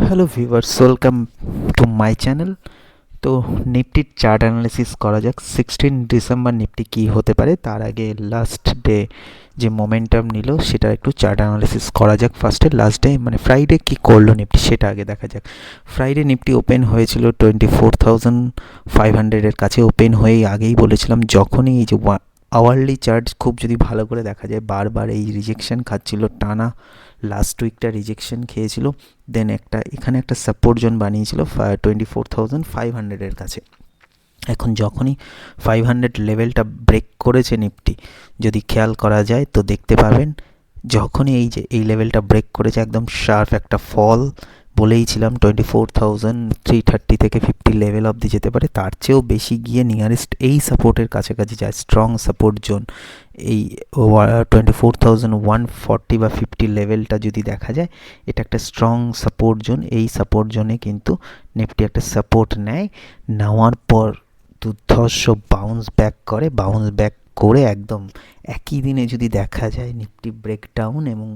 Hello viewers, welcome to my channel. তো নিফটির chart analysis করা যাক। 16 ডিসেম্বর নিফটি কী হতে পারে তার আগে লাস্ট ডে যে মোমেন্টাম নিল সেটা একটু চার্ট অ্যানালিসিস করা যাক। ফার্স্টে লাস্ট ডে মানে ফ্রাইডে কী করলো নিফটি সেটা আগে দেখা যাক। ফ্রাইডে নিফটি ওপেন হয়েছিল 24,500-এর কাছে ওপেন হয়েই আগেই বলেছিলাম যখনই এই যে আওয়ারলি চার্ট খুব যদি ভালো করে দেখা যায় বারবার এই রিজেকশন খাচ্ছিল টানা, লাস্ট উইকটা রিজেকশন খেয়েছিল, দেন এখানে একটা সাপোর্ট জোন বানিয়েছিল 24,500-এর কাছে। এখন যখনই 500 লেভেলটা ব্রেক করেছে নিফটি, যদি খেয়াল করা যায় তো দেখতে পাবেন যখনই এই যে এই লেভেলটা ব্রেক করেছে একদম শার্প একটা ফল বলেইছিলাম 24,330 থেকে 50 লেভেল অবধি যেতে পারে, তার চেয়েও বেশি গিয়ে নিয়ারেস্ট এই সাপোর্টের কাছাকাছি যায়। স্ট্রং সাপোর্ট জোন এই 24,140 বা 50 লেভেলটা যদি দেখা যায়, এটা একটা স্ট্রং সাপোর্ট জোন। এই সাপোর্ট জোনে কিন্তু নিফটি একটা সাপোর্ট নেয়, নেওয়ার পর দুর্ধর্ষ বাউন্স ব্যাক করে একদম একই দিনে যদি দেখা যায় নিফটি ব্রেকডাউন এবং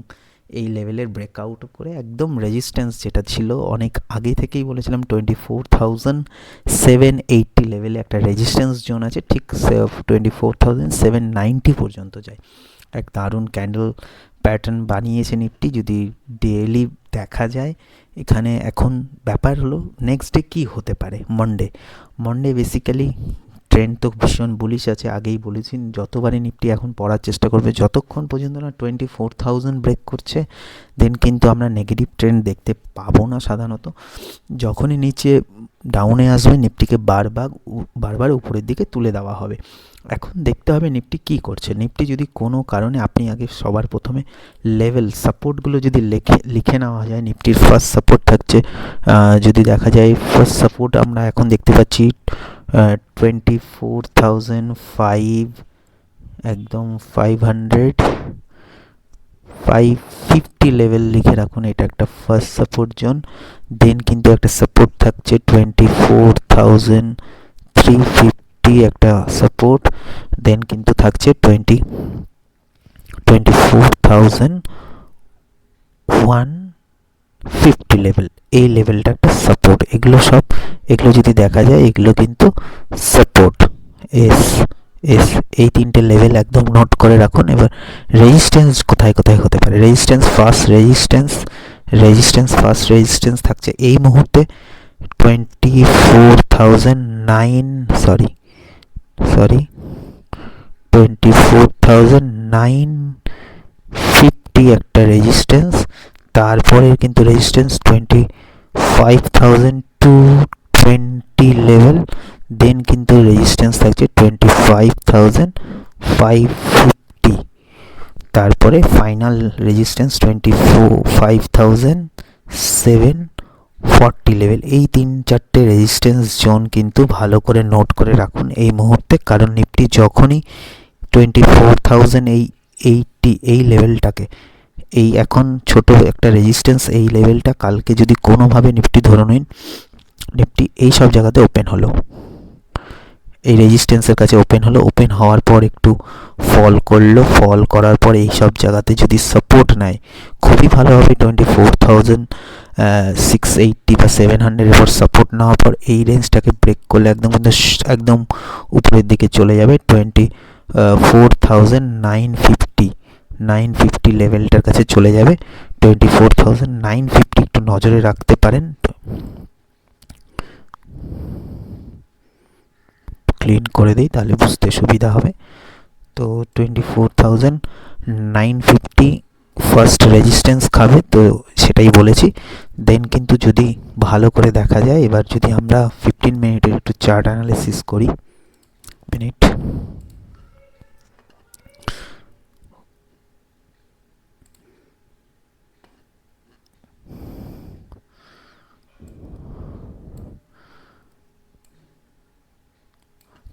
এই লেভেলের ব্রেকআউট করে একদম রেজিস্ট্যান্স যেটা ছিল অনেক আগে থেকেই বলেছিলাম 24,780 লেভেলে একটা রেজিস্ট্যান্স জোন আছে, ঠিক 24,790 পর্যন্ত যায়। এক দারুণ ক্যান্ডেল প্যাটার্ন বানিয়েছে নিফটি যদি ডেইলি দেখা যায়। এখানে এখন ব্যাপার হলো নেক্সট ডে কী হতে পারে। মন্ডে বেসিক্যালি ট্রেন্ড তো ভীষণ বুলিশ আছে, আগেই বলেছি যতবারই নিফটি এখন পড়ার চেষ্টা করবে যতক্ষণ পর্যন্ত না 24,000 ব্রেক করছে, দেন কিন্তু আমরা নেগেটিভ ট্রেন্ড দেখতে পাবো না সাধারণত। যখনই নিচে ডাউনে আসবে নিফটিকে বারবার উপরের দিকে তুলে দেওয়া হবে। এখন দেখতে হবে নিফটি কী করছে। নিফটি যদি কোনো কারণে আপনি আগে সবার প্রথমে লেভেল সাপোর্টগুলো যদি লিখে নেওয়া যায়, নিফটির ফার্স্ট সাপোর্ট থাকছে, যদি দেখা যায় ফার্স্ট সাপোর্ট আমরা এখন দেখতে পাচ্ছি 24,500, একদম 550 লেভেল লিখে রাখুন, এটা একটা ফার্স্ট সাপোর্ট জোন। দেন কিন্তু একটা সাপোর্ট থাকছে 24,350 একটা সাপোর্ট, দেন কিন্তু থাকছে 24,150 লেভেল, এই লেভেলটা একটা সাপোর্ট। এগুলো যদি দেখা যায় এগুলো কিন্তু সাপোর্ট। এস এস এই তিনটে লেভেল একদম নোট করে রাখুন। এবার রেজিস্ট্যান্স কোথায় কোথায় হতে পারে। ফার্স্ট রেজিস্ট্যান্স থাকছে এই মুহূর্তে 24,950 একটা রেজিস্ট্যান্স। তারপরে কিন্তু রেজিস্ট্যান্স 25,220 লেভেল, দেন কিন্তু রেজিস্ট্যান্স থাকছে 25,550, তারপরে ফাইনাল রেজিস্ট্যান্স 25,740 লেভেল। এই 3-4টে রেজিস্ট্যান্স জোন কিন্তু ভালো করে নোট করে রাখুন এই মুহূর্তে, কারণ নিফটি যখনই 24,080 এই লেভেলটাকে, এই এখন ছোট একটা রেজিস্ট্যান্স, এই লেভেলটা কালকে যদি কোনোভাবে নিফটি ধরে নিন, নিফটি এই সব জায়গাতে ওপেন হলো, এই রেজিস্ট্যান্সের কাছে ওপেন হওয়ার পর একটু ফল করার পর এই সব জায়গাতে যদি সাপোর্ট নেয় খুবই ভালো হবে। 24,680 বা 700 এর উপর সাপোর্ট নেওয়ার পর এই রেঞ্জটাকে ব্রেক করলে একদম উপরের দিকে চলে যাবে 24,950 লেভেলটার কাছে চলে যাবে। 24,950 একটু নজরে রাখতে পারেন। ক্লিন করে দিই তাহলে বুঝতে সুবিধা হবে। তো 24,950 ফার্স্ট রেজিস্ট্যান্স খাবে, তো সেটাই বলেছি। দেন কিন্তু যদি ভালো করে দেখা যায়, এবার যদি আমরা 15 মিনিটের একটু চার্ট অ্যানালিসিস করি। মিনিট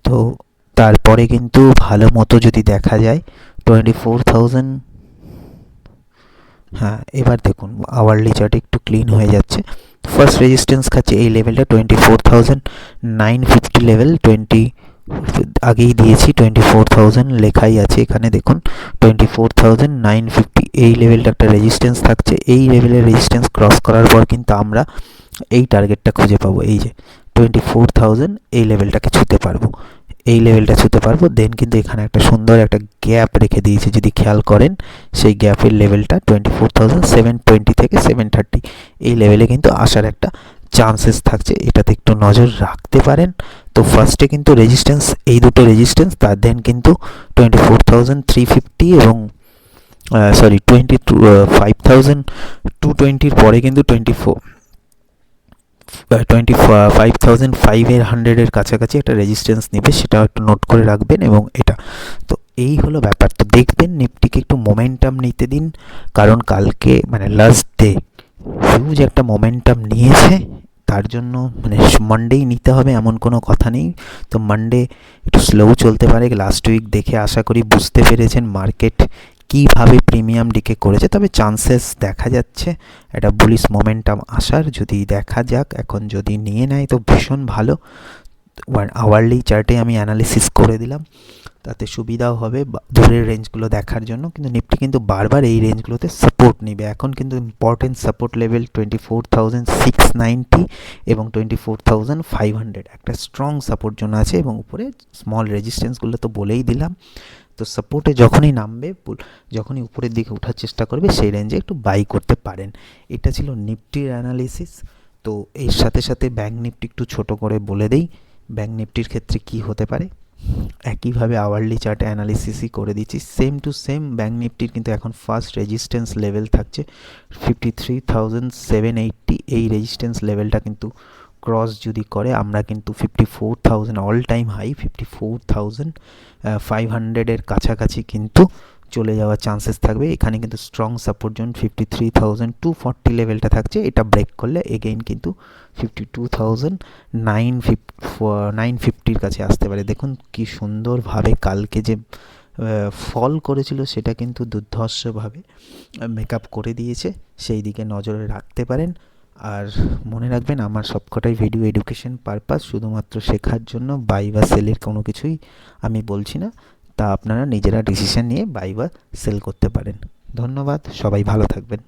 তো তারপরে কিন্তু ভালো মতো যদি দেখা যায় 24,000, হ্যাঁ এবার দেখুন আওয়ারলি চার্ট একটু ক্লিন হয়ে যাচ্ছে। ফার্স্ট রেজিস্ট্যান্স খাচ্ছে এই লেভেলটা 24,950 লেভেল, আগেই দিয়েছি 24,000 লেখাই আছে এখানে দেখুন 24,950 এই লেভেলটা একটা রেজিস্ট্যান্স থাকছে। এই লেভেলের রেজিস্ট্যান্স ক্রস করার পর কিন্তু আমরা এই টার্গেটটা খুঁজে পাবো, এই যে 24,000 এই লেভেলটাকে ছুঁতে পারবো, এই লেভেলটা ছুঁতে পারবো। দেন কিন্তু এখানে একটা সুন্দর একটা গ্যাপ রেখে দিয়েছে, যদি খেয়াল করেন সেই গ্যাপের লেভেলটা 24,720 থেকে 730 এই লেভেলে কিন্তু আসার একটা চান্সেস থাকছে, এটাতে একটু নজর রাখতে পারেন। তো ফার্স্টে কিন্তু রেজিস্ট্যান্স, এই দুটো রেজিস্ট্যান্স, তার দেন কিন্তু 24,350 এবং সরি 5,220 পরে কিন্তু 25,500 কাছাকাছি একটা রেজিস্ট্যান্স নেবে, সেটাও একটু নোট করে রাখবেন। এবং এটা তো এই হলো ব্যাপার। তো দেখবেন নিফটিকে একটু মোমেন্টাম নিতে দিন, কারণ কালকে মানে লাস্ট ডে হিউজ একটা মোমেন্টাম নিয়েছে, তার জন্য মানে মানডেই নিতে হবে এমন কোনো কথা নেই। তো মানডে একটু স্লো চলতে পারে, লাস্ট উইক দেখে আশা করি বুঝতে পেরেছেন মার্কেট কীভাবে প্রিমিয়াম ডিকে করেছে, তবে চান্সেস দেখা যাচ্ছে একটা বুলিশ মোমেন্টাম আসার। যদি দেখা যাক, এখন যদি নিয়ে নেয় তো ভীষণ ভালো। আওয়ারলি চার্টে আমি অ্যানালিসিস করে দিলাম, তাতে সুবিধাও হবে দূরের রেঞ্জগুলো দেখার জন্য। কিন্তু নিফটি কিন্তু বারবার এই রেঞ্জগুলোতে সাপোর্ট নেবে। এখন কিন্তু ইম্পর্টেন্ট সাপোর্ট লেভেল 24,690 এবং 24,500 একটা স্ট্রং সাপোর্ট জোন আছে, এবং উপরে স্মল রেজিস্ট্যান্সগুলো তো বলেই দিলাম। তো সাপোর্টে যখনই নামবে, যখনই উপরের দিকে ওঠার চেষ্টা করবে, সেই রেঞ্জে একটু বাই করতে পারেন। এটা ছিল নিফটির অ্যানালিসিস। তো এর সাথে সাথে ব্যাঙ্ক নিফটি একটু ছোট করে বলে দেই, ব্যাঙ্ক নিফটির ক্ষেত্রে কি হতে পারে। একইভাবে আওয়ারলি চার্টে অ্যানালিসিসই করে দিচ্ছি, সেম টু সেম। ব্যাঙ্ক নিফটির কিন্তু এখন ফার্স্ট রেজিস্ট্যান্স লেভেল থাকছে 53,780, এই রেজিস্ট্যান্স লেভেলটা কিন্তু ক্রস যদি করে, আমরা কিন্তু 54,000 অল টাইম হাই 54,500 কাছাকাছি কিন্তু চলে যাওয়ার চান্সেস থাকবে। এখানে কিন্তু স্ট্রং সাপোর্ট জোন 53,240 লেভেলটা থাকছে, এটা ব্রেক করলে এগেইন কিন্তু 52,950 কাছে আসতে পারে। দেখুন কি সুন্দরভাবে কালকে যে ফল করেছিল সেটা কিন্তু দুর্ধর্ষভাবে মেকআপ করে দিয়েছে, সেই দিকে নজরে রাখতে পারেন। আর মনে রাখবেন, আমার সবকটাই ভিডিও এডুকেশন পারপাস, শুধুমাত্র শেখার জন্য, বাই বা সেলের কোনো কিছুই আমি বলছি না। তা আপনারা নিজেরা ডিসিশন নিয়ে বাই বা সেল করতে পারেন। ধন্যবাদ, সবাই ভালো থাকবেন।